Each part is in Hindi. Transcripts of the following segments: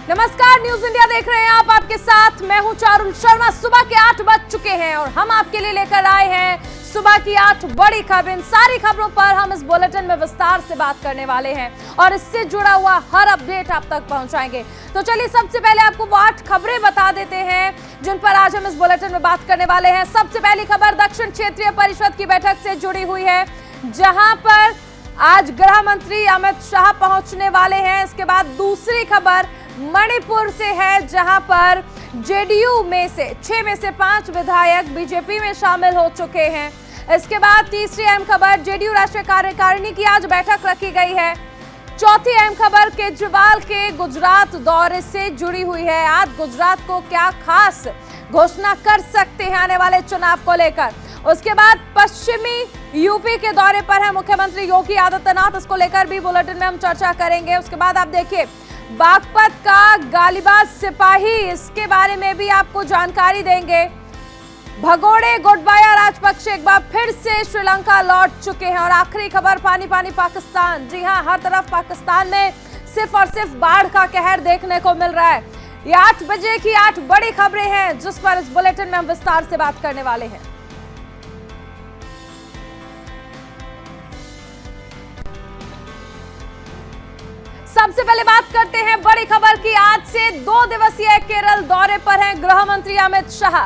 नमस्कार, न्यूज इंडिया देख रहे हैं आप। आपके साथ मैं हूं चारुल शर्मा। सुबह के 8 बज चुके हैं और हम आपके लिए लेकर आए हैं सुबह की 8 बड़ी खबरें। इन सारी खबरों पर हम इस बुलेटिन में विस्तार से बात करने वाले हैं और इससे जुड़ा हुआ हर अपडेट आप तक पहुंचाएंगे। तो चलिए सबसे पहले आपको वो 8 खबरें बता देते हैं जिन पर आज हम इस बुलेटिन में बात करने वाले हैं। सबसे पहली खबर दक्षिण क्षेत्रीय परिषद की बैठक से जुड़ी हुई है, जहां पर आज गृह मंत्री अमित शाह पहुंचने वाले हैं। इसके बाद दूसरी खबर मणिपुर से है, जहां पर जेडीयू में से 6 में से 5 विधायक बीजेपी में शामिल हो चुके हैं। इसके बाद तीसरी अहम खबर जेडीयू राष्ट्रीय कार्यकारिणी की आज बैठक रखी गई है। चौथी अहम खबर केजरीवाल के गुजरात दौरे से जुड़ी हुई है। आज गुजरात को क्या खास घोषणा कर सकते हैं आने वाले चुनाव को लेकर। उसके बाद पश्चिमी यूपी के दौरे पर है मुख्यमंत्री योगी आदित्यनाथ, इसको लेकर भी बुलेटिन में हम चर्चा करेंगे। उसके बाद आप देखिए बागपत का गालीबाज सिपाही, इसके बारे में भी आपको जानकारी देंगे। भगोड़े गोटबाया राजपक्षे एक बार फिर से श्रीलंका लौट चुके हैं। और आखिरी खबर पानी पानी पाकिस्तान। जी हां, हर तरफ पाकिस्तान में सिर्फ और सिर्फ बाढ़ का कहर देखने को मिल रहा है। ये 8 बजे की 8 बड़ी खबरें हैं जिस पर इस बुलेटिन में हम विस्तार से बात करने वाले हैं। सबसे पहले बात करते हैं बड़ी खबर की। आज से 2 दिवसीय केरल दौरे पर हैं गृह मंत्री अमित शाह।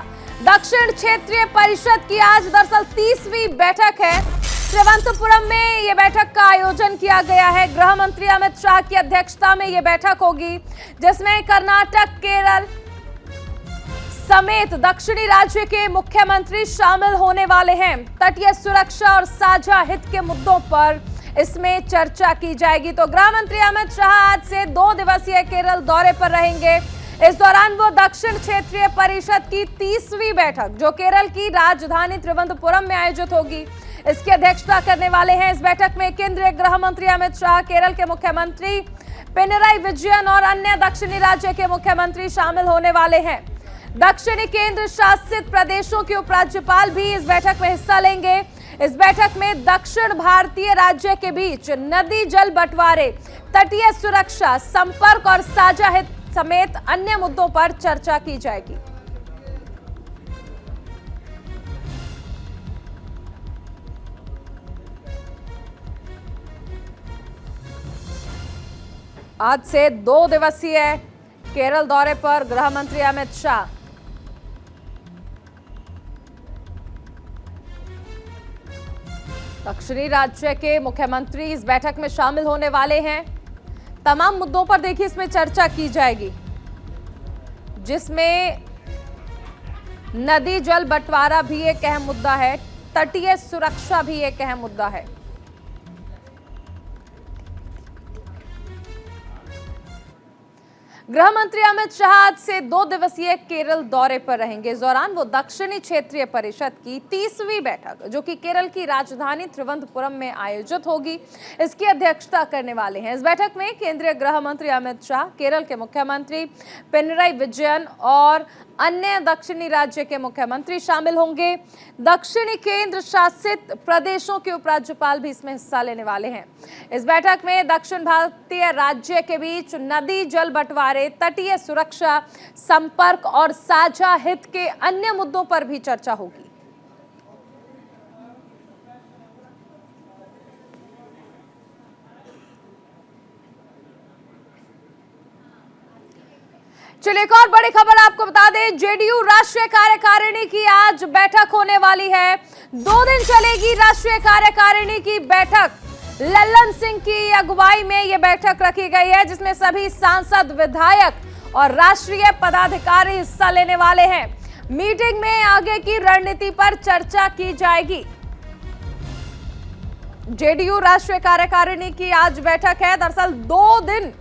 दक्षिण क्षेत्रीय परिषद की आज दरअसल 30वीं बैठक है। तिरुवनंतपुरम में ये बैठक का आयोजन किया गया है। गृह मंत्री अमित शाह की अध्यक्षता में ये बैठक होगी, जिसमें कर्नाटक, केरल समेत दक्षिणी राज्य के मुख्यमंत्री शामिल होने वाले हैं। तटीय सुरक्षा और साझा हित के मुद्दों पर इसमें चर्चा की जाएगी। तो गृह मंत्री अमित शाह आज से 2 दिवसीय केरल दौरे पर रहेंगे। इस दौरान वो दक्षिण क्षेत्रीय परिषद की 30वीं बैठक, जो केरल की राजधानी तिरुवनंतपुरम में आयोजित होगी, इसकी अध्यक्षता करने वाले हैं। इस बैठक में केंद्रीय गृह मंत्री अमित शाह, केरल के मुख्यमंत्री पिनराई विजयन और अन्य दक्षिणी राज्य के मुख्यमंत्री शामिल होने वाले हैं। दक्षिणी केंद्र शासित प्रदेशों के उपराज्यपाल भी इस बैठक में हिस्सा लेंगे। इस बैठक में दक्षिण भारतीय राज्य के बीच नदी जल बंटवारे, तटीय सुरक्षा, संपर्क और साझा हित समेत अन्य मुद्दों पर चर्चा की जाएगी। आज से 2 दिवसीय केरल दौरे पर गृह मंत्री अमित शाह। दक्षिणी राज्य के मुख्यमंत्री इस बैठक में शामिल होने वाले हैं। तमाम मुद्दों पर देखिए इसमें चर्चा की जाएगी, जिसमें नदी जल बंटवारा भी एक अहम मुद्दा है, तटीय सुरक्षा भी एक अहम मुद्दा है। गृह मंत्री अमित शाह आज से 2 दिवसीय केरल दौरे पर रहेंगे। इस दौरान वो दक्षिणी क्षेत्रीय परिषद की 30वीं बैठक, जो कि केरल की राजधानी तिरुवनंतपुरम में आयोजित होगी, इसकी अध्यक्षता करने वाले हैं। इस बैठक में केंद्रीय गृह मंत्री अमित शाह, केरल के मुख्यमंत्री पिनराई विजयन और अन्य दक्षिणी राज्य के मुख्यमंत्री शामिल होंगे। दक्षिणी केंद्र शासित प्रदेशों के उपराज्यपाल भी इसमें हिस्सा लेने वाले हैं। इस बैठक में दक्षिण भारतीय राज्य के बीच नदी जल बंटवारे, तटीय सुरक्षा, संपर्क और साझा हित के अन्य मुद्दों पर भी चर्चा होगी। चलिए एक और बड़ी खबर आपको बता दें, जेडीयू राष्ट्रीय कार्यकारिणी की आज बैठक होने वाली है। 2 दिन चलेगी राष्ट्रीय कार्यकारिणी की बैठक। लल्लन सिंह की अगुवाई में यह बैठक रखी गई है, जिसमें सभी सांसद, विधायक और राष्ट्रीय पदाधिकारी हिस्सा लेने वाले हैं। मीटिंग में आगे की रणनीति पर चर्चा की जाएगी। जेडीयू राष्ट्रीय कार्यकारिणी की आज बैठक है। दरअसल 2 दिन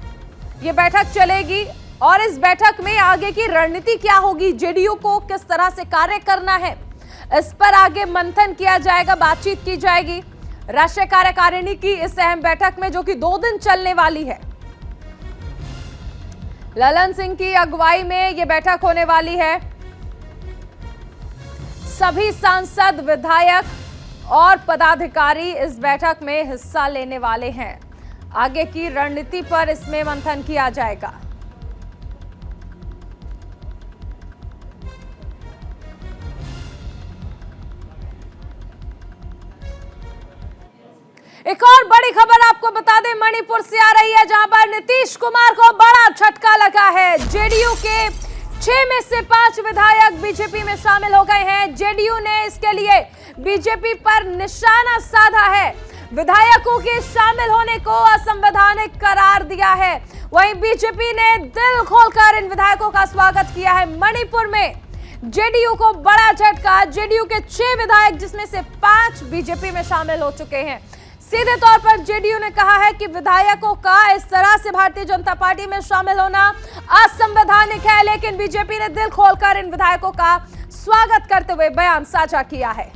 ये बैठक चलेगी और इस बैठक में आगे की रणनीति क्या होगी, जेडीयू को किस तरह से कार्य करना है, इस पर आगे मंथन किया जाएगा, बातचीत की जाएगी राष्ट्रीय कार्यकारिणी की इस अहम बैठक में, जो कि 2 दिन चलने वाली है। ललन सिंह की अगुवाई में यह बैठक होने वाली है। सभी सांसद, विधायक और पदाधिकारी इस बैठक में हिस्सा लेने वाले हैं। आगे की रणनीति पर इसमें मंथन किया जाएगा। एक और बड़ी खबर आपको बता दें, मणिपुर से आ रही है, जहां पर नीतीश कुमार को बड़ा झटका लगा है। जेडीयू के 6 में से 5 विधायक बीजेपी में शामिल हो गए हैं। जेडीयू ने इसके लिए बीजेपी पर निशाना साधा है। विधायकों के शामिल होने को असंवैधानिक करार दिया है। वहीं बीजेपी ने दिल खोलकर इन विधायकों का स्वागत किया है। मणिपुर में जेडीयू को बड़ा झटका। जेडीयू के 6 विधायक, जिसमें से 5 बीजेपी में शामिल हो चुके हैं। सीधे तौर पर जेडीयू ने कहा है कि विधायकों का इस तरह से भारतीय जनता पार्टी में शामिल होना असंवैधानिक है, लेकिन बीजेपी ने दिल खोलकर इन विधायकों का स्वागत करते हुए बयान साझा किया है।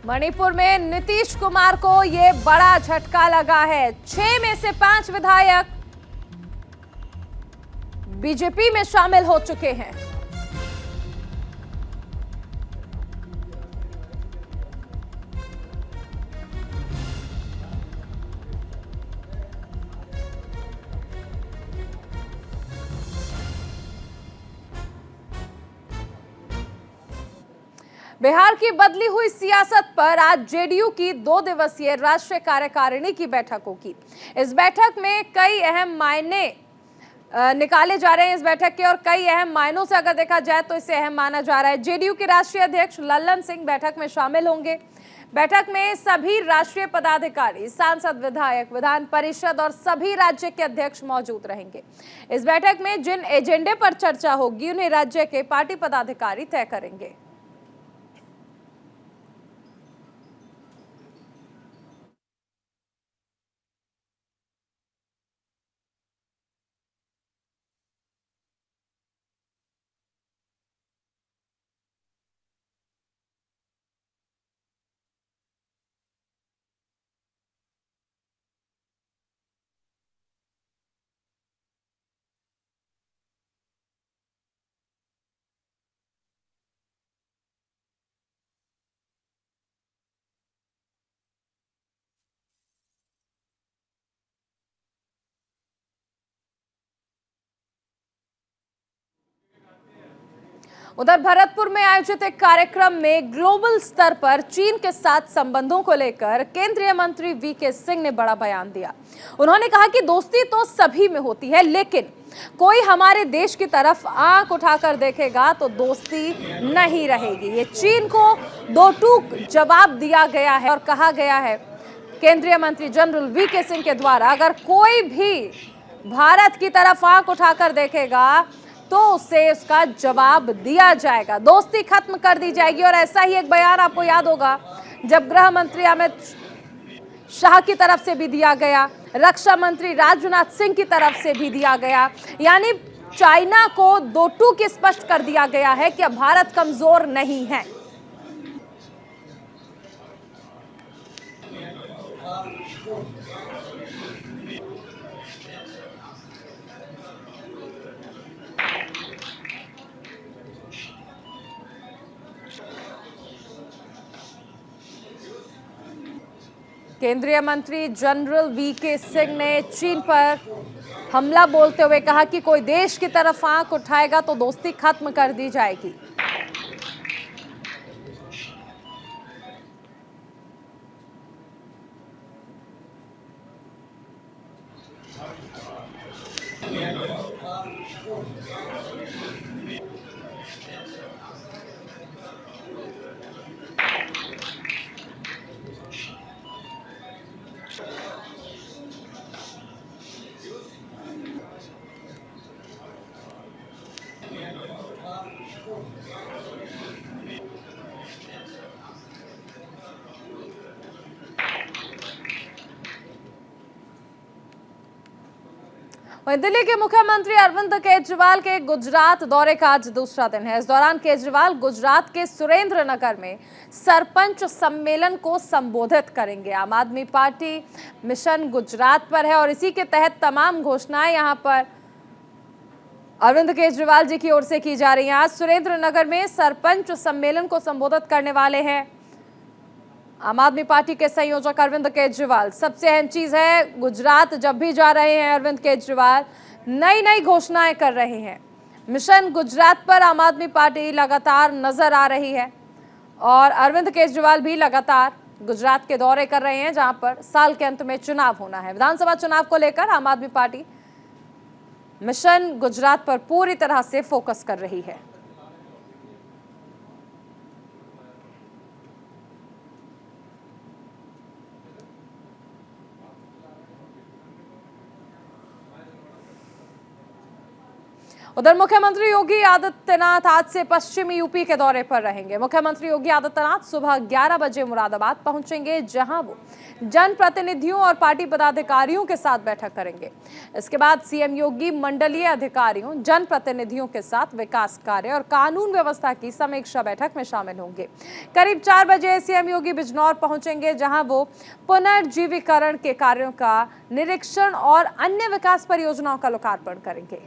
मणिपुर में नीतीश कुमार को यह बड़ा झटका लगा है। 6 में से 5 विधायक बीजेपी में शामिल हो चुके हैं। बिहार की बदली हुई सियासत पर आज जेडीयू की 2 दिवसीय राष्ट्रीय कार्यकारिणी की बैठक होगी। इस बैठक में कई अहम मायने निकाले जा रहे हैं इस बैठक के, और कई अहम मायनों से अगर देखा जाए तो इसे अहम माना जा रहा है। जेडीयू के राष्ट्रीय अध्यक्ष लल्लन सिंह बैठक में शामिल होंगे। बैठक में सभी राष्ट्रीय पदाधिकारी, सांसद, विधायक, विधान परिषद और सभी राज्य के अध्यक्ष मौजूद रहेंगे। इस बैठक में जिन एजेंडे पर चर्चा होगी उन्हें राज्य के पार्टी पदाधिकारी तय करेंगे। उधर भरतपुर में आयोजित एक कार्यक्रम में ग्लोबल स्तर पर चीन के साथ संबंधों को लेकर केंद्रीय मंत्री वीके सिंह ने बड़ा बयान दिया। उन्होंने कहा कि दोस्ती तो सभी में होती है, लेकिन कोई हमारे देश की तरफ आंख उठाकर देखेगा तो दोस्ती नहीं रहेगी। ये चीन को दो टूक जवाब दिया गया है और कहा गया है केंद्रीय मंत्री जनरल वीके सिंह के द्वारा, अगर कोई भी भारत की तरफ आंख उठाकर देखेगा तो उसे उसका जवाब दिया जाएगा, दोस्ती खत्म कर दी जाएगी। और ऐसा ही एक बयान आपको याद होगा जब गृह मंत्री अमित शाह की तरफ से भी दिया गया, रक्षा मंत्री राजनाथ सिंह की तरफ से भी दिया गया। यानी चाइना को दो टूक स्पष्ट कर दिया गया है कि अब भारत कमजोर नहीं है। केंद्रीय मंत्री जनरल वीके सिंह ने चीन पर हमला बोलते हुए कहा कि कोई देश की तरफ आंख उठाएगा तो दोस्ती खत्म कर दी जाएगी। दिल्ली के मुख्यमंत्री अरविंद केजरीवाल के गुजरात दौरे का आज दूसरा दिन है। इस दौरान केजरीवाल गुजरात के सुरेंद्र नगर में सरपंच सम्मेलन को संबोधित करेंगे। आम आदमी पार्टी मिशन गुजरात पर है और इसी के तहत तमाम घोषणाएं यहां पर अरविंद केजरीवाल जी की ओर से की जा रही हैं। आज सुरेंद्र नगर में सरपंच सम्मेलन को संबोधित करने वाले हैं आम आदमी पार्टी के संयोजक अरविंद केजरीवाल। सबसे अहम चीज है, गुजरात जब भी जा रहे हैं अरविंद केजरीवाल नई नई घोषणाएं कर रहे हैं। मिशन गुजरात पर आम आदमी पार्टी लगातार नजर आ रही है और अरविंद केजरीवाल भी लगातार गुजरात के दौरे कर रहे हैं, जहां पर साल के अंत में चुनाव होना है। विधानसभा चुनाव को लेकर आम आदमी पार्टी मिशन गुजरात पर पूरी तरह से फोकस कर रही है। उधर मुख्यमंत्री योगी आदित्यनाथ आज से पश्चिमी यूपी के दौरे पर रहेंगे। मुख्यमंत्री योगी आदित्यनाथ सुबह 11 बजे मुरादाबाद पहुंचेंगे, जहां वो जनप्रतिनिधियों और पार्टी पदाधिकारियों के साथ बैठक करेंगे। इसके बाद सीएम योगी मंडलीय अधिकारियों, जनप्रतिनिधियों के साथ विकास कार्य और कानून व्यवस्था की समीक्षा बैठक में शामिल होंगे। करीब 4 बजे सीएम योगी बिजनौर पहुंचेंगे, जहां वो पुनर्जीवीकरण के कार्यों का निरीक्षण और अन्य विकास परियोजनाओं का लोकार्पण करेंगे।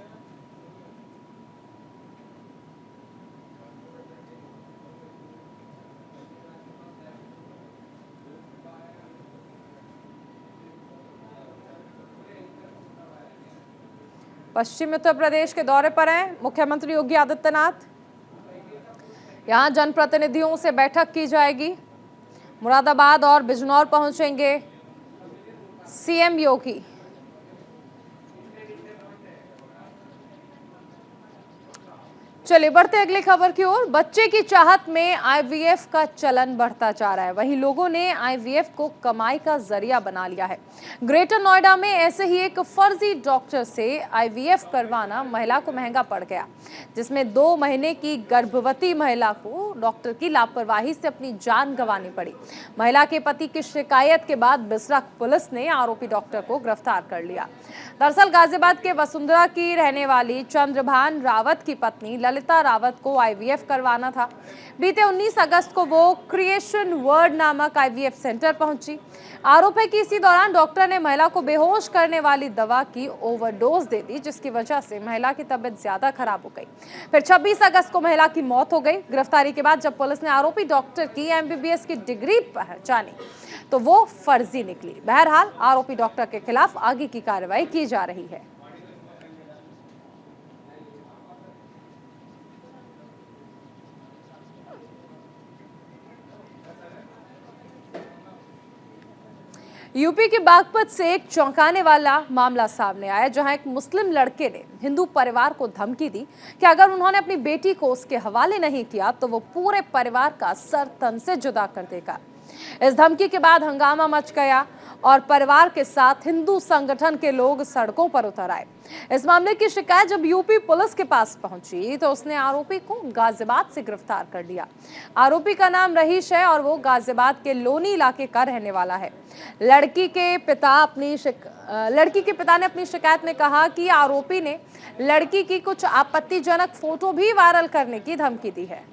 पश्चिमी उत्तर प्रदेश के दौरे पर हैं मुख्यमंत्री योगी आदित्यनाथ। यहां जनप्रतिनिधियों से बैठक की जाएगी। मुरादाबाद और बिजनौर पहुंचेंगे सीएम योगी। चलिए बढ़ते अगली खबर की ओर। बच्चे की चाहत में आईवीएफ का चलन बढ़ता जा रहा है। वहीं लोगों ने आईवीएफ को कमाई का जरिया बना लिया है। ग्रेटर नोएडा में ऐसे ही एक फर्जी डॉक्टर से आईवीएफ करवाना महिला को महंगा पड़ गया, जिसमें 2 महीने की गर्भवती महिला को डॉक्टर की लापरवाही से अपनी जान गंवानी पड़ी। महिला के पति की शिकायत के बाद बिसरा पुलिस ने आरोपी डॉक्टर को गिरफ्तार कर लिया। दरअसल गाजियाबाद के वसुंधरा की रहने वाली चंद्रभान रावत की पत्नी ललिता रावत को आईवीएफ करवाना था। बीते 19 अगस्त को वो क्रिएशन वर्ड नामक आईवीएफ सेंटर पहुंची। आरोप है कि इसी दौरान डॉक्टर ने महिला को बेहोश करने वाली दवा की ओवरडोज दे दी, जिसकी वजह से महिला की तबीयत ज्यादा खराब हो गई। फिर 26 अगस्त को महिला की मौत हो गई। गिरफ्तारी के बाद जब पुलिस ने आरोपी डॉक्टर की एमबीबीएस की डिग्री पहचानी तो वो फर्जी निकली। बहरहाल आरोपी डॉक्टर के खिलाफ आगे की कार्रवाई की जा रही है। यूपी के बागपत से एक चौंकाने वाला मामला सामने आया, जहां एक मुस्लिम लड़के ने हिंदू परिवार को धमकी दी कि अगर उन्होंने अपनी बेटी को उसके हवाले नहीं किया तो वो पूरे परिवार का सर तन से जुदा कर देगा। इस धमकी के बाद हंगामा मच गया और परिवार के साथ हिंदू संगठन के लोग सड़कों पर उतर आए। इस मामले की शिकायत जब यूपी पुलिस के पास पहुंची तो उसने आरोपी को गाजियाबाद से गिरफ्तार कर लिया। आरोपी का नाम रहीश है और वो गाजियाबाद के लोनी इलाके का रहने वाला है। लड़की के पिता ने अपनी शिकायत में कहा कि आरोपी ने लड़की की कुछ आपत्तिजनक फोटो भी वायरल करने की धमकी दी है।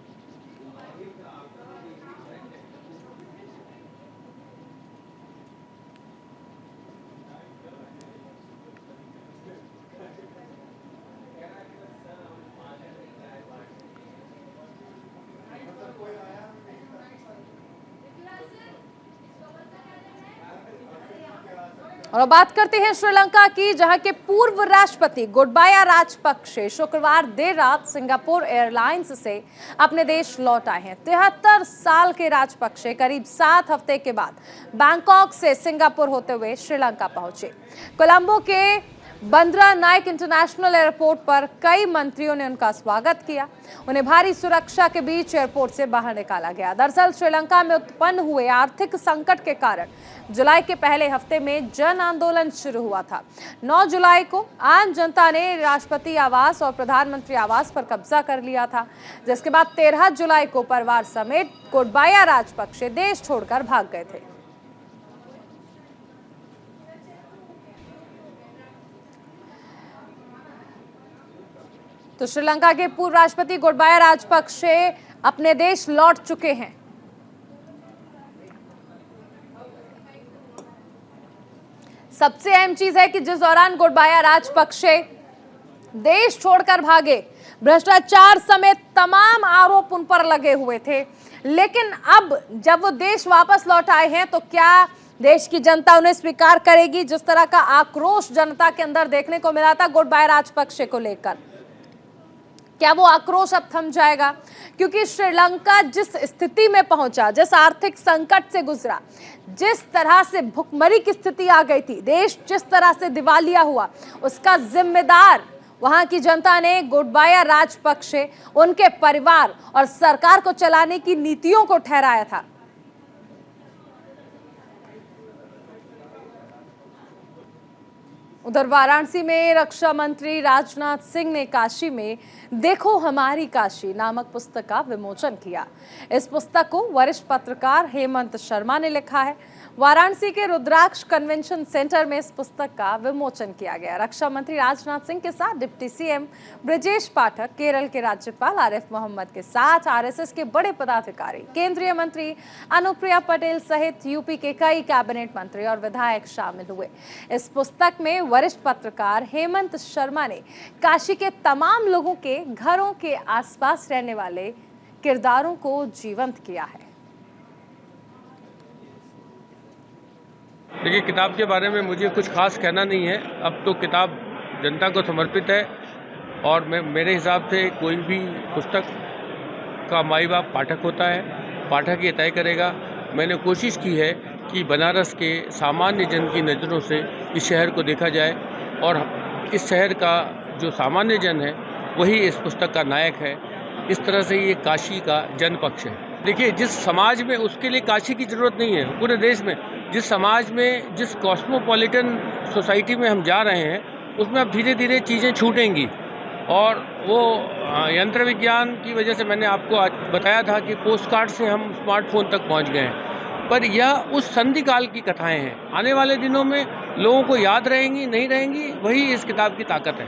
और बात करते हैं श्रीलंका की, जहां के पूर्व राष्ट्रपति गोटाबाया राजपक्षे शुक्रवार देर रात सिंगापुर एयरलाइंस से अपने देश लौट आए हैं। 73 साल के राजपक्षे करीब 7 हफ्ते के बाद बैंकॉक से सिंगापुर होते हुए श्रीलंका पहुंचे। कोलंबो के बंदरा नायक इंटरनेशनल एयरपोर्ट पर कई मंत्रियों ने उनका स्वागत किया। उन्हें भारी सुरक्षा के बीच एयरपोर्ट से बाहर निकाला गया। दरअसल श्रीलंका में उत्पन्न हुए आर्थिक संकट के कारण जुलाई के पहले हफ्ते में जन आंदोलन शुरू हुआ था। 9 जुलाई को आम जनता ने राष्ट्रपति आवास और प्रधानमंत्री आवास पर कब्जा कर लिया था, जिसके बाद 13 जुलाई को परिवार समेत गोटाबाया राजपक्षे देश छोड़कर भाग गए थे। तो श्रीलंका के पूर्व राष्ट्रपति गोटाबाया राजपक्षे अपने देश लौट चुके हैं। सबसे अहम चीज है कि जिस दौरान गोटाबाया राजपक्षे देश छोड़कर भागे, भ्रष्टाचार समेत तमाम आरोप उन पर लगे हुए थे, लेकिन अब जब वो देश वापस लौट आए हैं तो क्या देश की जनता उन्हें स्वीकार करेगी? जिस तरह का आक्रोश जनता के अंदर देखने को मिला था गोटाबाया राजपक्षे को लेकर, क्या वो आक्रोश अब थम जाएगा? क्योंकि श्रीलंका जिस स्थिति में पहुंचा, जिस आर्थिक संकट से गुजरा, जिस तरह से भुखमरी की स्थिति आ गई थी, देश जिस तरह से दिवालिया हुआ, उसका जिम्मेदार वहां की जनता ने गोटाबाया राजपक्षे, उनके परिवार और सरकार को चलाने की नीतियों को ठहराया था। उधर वाराणसी में रक्षा मंत्री राजनाथ सिंह ने काशी में देखो हमारी काशी नामक पुस्तक का विमोचन किया। इस पुस्तक को वरिष्ठ पत्रकार हेमंत शर्मा ने लिखा है। वाराणसी के रुद्राक्ष कन्वेंशन सेंटर में इस पुस्तक का विमोचन किया गया। रक्षा मंत्री राजनाथ सिंह के साथ डिप्टी सीएम ब्रजेश पाठक, केरल के राज्यपाल आरिफ मोहम्मद के साथ आरएसएस के बड़े पदाधिकारी, केंद्रीय मंत्री अनुप्रिया पटेल सहित यूपी के कई कैबिनेट मंत्री और विधायक शामिल हुए। इस पुस्तक में वरिष्ठ पत्रकार हेमंत शर्मा ने काशी के तमाम लोगों के घरों के आसपास रहने वाले किरदारों को जीवंत किया है। देखिए, किताब के बारे में मुझे कुछ खास कहना नहीं है। अब तो किताब जनता को समर्पित है और मेरे हिसाब से कोई भी पुस्तक का माई बाप पाठक होता है, पाठक ये तय करेगा। मैंने कोशिश की है कि बनारस के सामान्य जन की नज़रों से इस शहर को देखा जाए और इस शहर का जो सामान्य जन है वही इस पुस्तक का नायक है। इस तरह से ये काशी का जनपक्ष है। देखिए, जिस समाज में, उसके लिए काशी की ज़रूरत नहीं है। पूरे देश में जिस समाज में, जिस कॉस्मोपॉलिटन सोसाइटी में हम जा रहे हैं, उसमें अब धीरे धीरे चीज़ें छूटेंगी और वो यंत्र विज्ञान की वजह से मैंने आपको आज बताया था कि पोस्ट कार्ड से हम स्मार्टफोन तक पहुंच गए हैं। पर यह उस संधि काल की कथाएं हैं। आने वाले दिनों में लोगों को याद रहेंगी, नहीं रहेंगी, वही इस किताब की ताकत है।